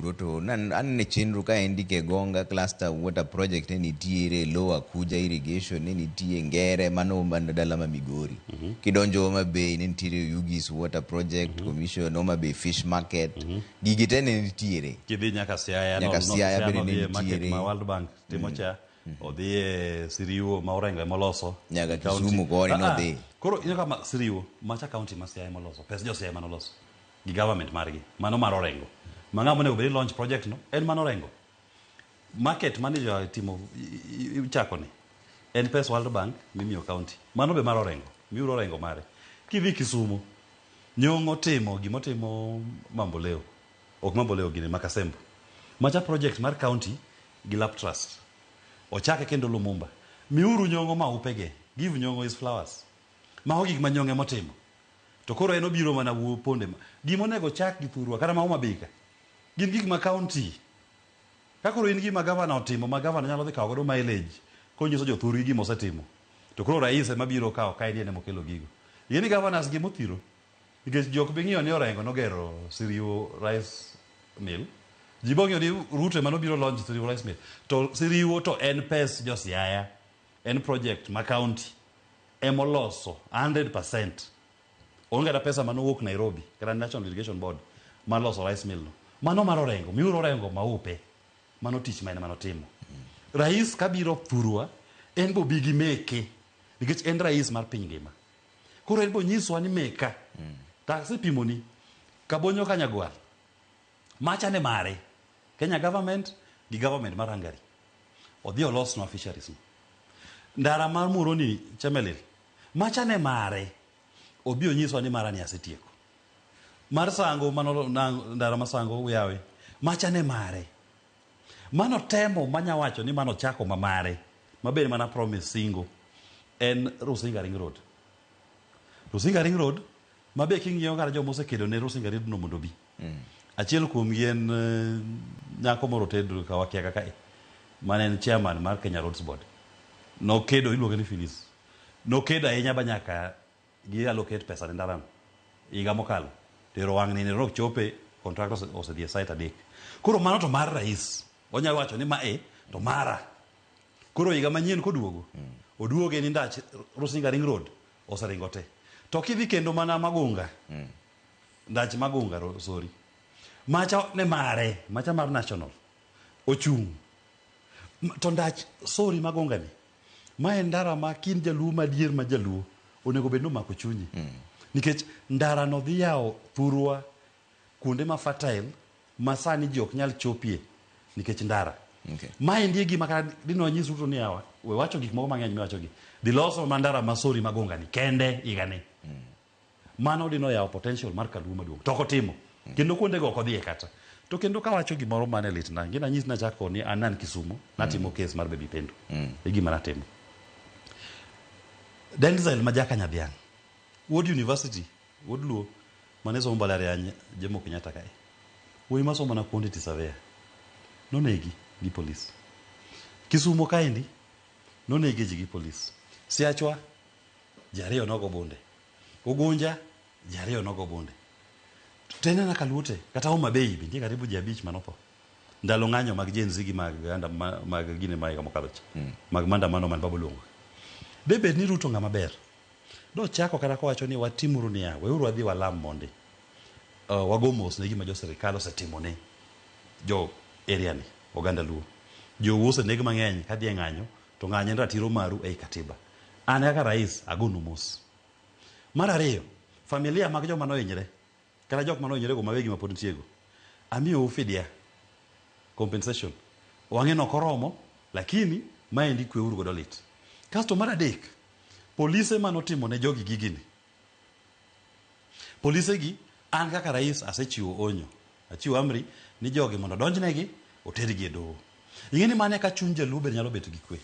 puro to anne chenro ka endi ke gonga cluster water project ne nitiere lower kuja irrigation ne nitie ngere mano dala ma Migori kidonjo Homa Bay ne nitiere Ugis water project commission Homa Bay fish market gigi te ne nitiere kidhi nyaka Siaya bende ne nitiere ma World Bank timo cha odhi e Siriwo ma Orengo moloso nyaka Kisumu koni no dhi koro ino kama Siriwo macha county ma Siaya moloso pes jo Siaya manoloso gi government margi mano mar Orengo mang'amo ne obedi launch project no en mano Orengo market manager timo chako ni en pes World Bank mimiyo county mano be mar Orengo miuro Orengo mare kidhi Kisumu Nyong'o timo gimotimo Mamboleo ok Mamboleo gine Makasembo macha project mar county gi Lap Trust ochake kendo Lumumba miuru Nyong'o ma upege give Nyong'o his flowers ma ogik ma Nyong'o motimo to koro en obiro mana wuo ponde gimonego chak gi Thurwa kata ma Homa Bay ka gin gik ma county ka koro in gima governor otimo ma governor nyalo dhi kawo godo mileage konyiso jo Thurgi gima osetimo to koro rais ema biro kawo ka en mokelo gigo yeni governors gimo thiro nikech jok be ng'iyo ni Orengo nogero Siriwo rice mill ji bong'io ni Ruto ema nobiro launch Siriwo rice mill to Siriwo to en pes jo Siaya en project ma county emoloso 100% onge da pesa manowuok Nairobi kata National Irrigation Board maloso rice mill no mano mar Orengo miuro Orengo maupe mano tich ma en manotimo rais kabiro Thurwa en bo bigi meke nikech en rais mar piny ngima koro en bo nyiswa ni meka taksi pimoni Kabonyo Kanyagwal macha ne mare Kenya government gi government mar Hungary odhi olosnwa fisheries no ndara mar Muroni Chemelil macha ne mare obi onyiswa ni mara ni asetieko mar Sango mano ndara masango yawe macha ne mare mano temo manyawacho ni mano chako mamare mabed mana promise singo en Rusinga Ring Road mabe king'iyo kar jomo osekedo ne Rusinga Ring no mondo bi achiel kuom gien nyako moro tedo ka wakia kaka mane en chairman mar Kenya Roads Board no kedo iluongo ni Phyllis no kedo ahinya banyaka gi allocate pesa ne ndara iga mokalo tero wang' ni ne rok chope contractors osedhi site adek koro mano to mar rais onyalo wacho ni mae to mara koro iga manyien koduogo oduoge ni ndach Rusinga Ring Road oseringo te to kidhi kendo mana Magunga ndach Magunga sorry macha ne mare macha mar national ochung to ndach sorry Magunga ni ma en ndara ma kin jaluo madier ma jaluo onego bed no mako chunyi nikech ndara no dhi yawo Thurwa kuonde ma fertile ma sani ji ok nyal chopie nikech ndara ma endi gima ka dino nyis Ruto ni yawa we wacho gik moko mang'eny miwacho gi di loso mandara masori Magunga ni kende igani mano dino yawo potential mar Kaluo maduong' to kotimo kendo kuonde go kodhi kata to kendo ka wacho gimoro mane litna ngina nyis na chako ni anan Kisumu natimo case mar Baby Pendo e gima natimo Denzel Majaka Nyadhiang Wood University Wood Luo mane somo mbalariany Jomo Kenyatta kae wuoyi masomo na quantity surveyor nonegi gi police Kisumu kaendi nonegi ji gi police Siachwa jariyo nogo bunde Ugunja jariyo nogo bunde tena na Kalute kata Homa Bay bintie karibu ji abich manopo ndalo ng'anyo mag Gen Z gi mag gine mai kama kalocha mag maandamano man Babolongo bebe ni Ruto ng'ama ber do chako kata kowacho ni watimuru niya weuru adhi walam monde wagomos ne gima jo serikal osetimo ne jo area ni oganda Luo jo wuose neg mang'eny kadhi ng'anyo to ng'anyo ratiro maru ei katiba an kaka rais agonu mos mar ariyo familia mag joma nohinyre kata jok manohinyre go mawegi ma pod ntiego amiyo fidia compensation wang'e no koromo lakini maendi kweuru godo lit kasto mar adek polise manotimo ne jogi gigini polise gi an kaka rais asechiwo onyo achiwo amri ni jogi mondo donjnegi otergi e doho ing'eni mane ka chuny jaluo ber nyalo bet gi kwe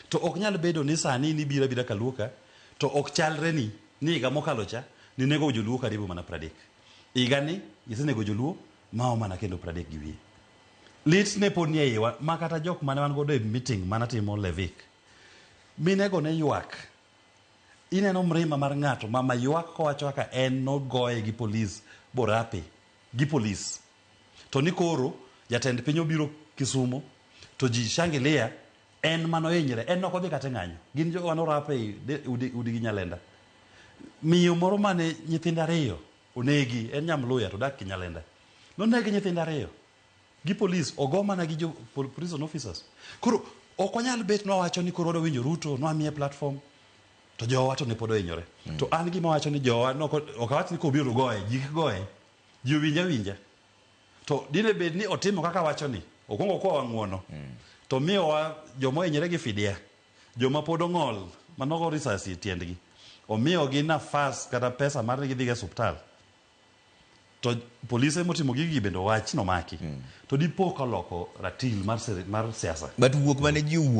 to ok nyal bedo ni sani ni bira Kaluoka to ok chalre ni iga mokalo cha ni nego joluo karibu mana 30 iga ni isenego joluo mao mana kendo 30 gi wiye lit ne pod nie iwa makata jok mane wan godo e meeting mana timo Levik minego ne ywak ineno mrima mar ng'ato mama ywak kowacho kaka en nogoye gi polis borape gi polis to ni koro jatend piny obiro Kisumu to ji shangilia en manohinyre en nok odhi kata ng'anyo gin jogo manorape udi gi Nyalenda miyo moro mane nyithindo 2 onegi en Nyamluya to dak Nyalenda nonegi nyithindo 2 gi polis ogo mana gi jo prison officers koro ok onyal bet nowacho ni koro winjo Ruto nwamiye platform to jowa to ne pod ohinyore to an gima wacho ni jowa ok awach ni kobiro goye ji winja to dine bed ni otimo kaka wacho ni okongo kwa ng'uono to miyowa joma ohinyore gi fidia joma pod ong'ol manogo risasi tiendgi omiyogi nafas kata pesa mar gidhi e osiptal to polise motimo gigi bende wach nomaki to dipo koloko ratil mar siasa but wuok mane ji wuok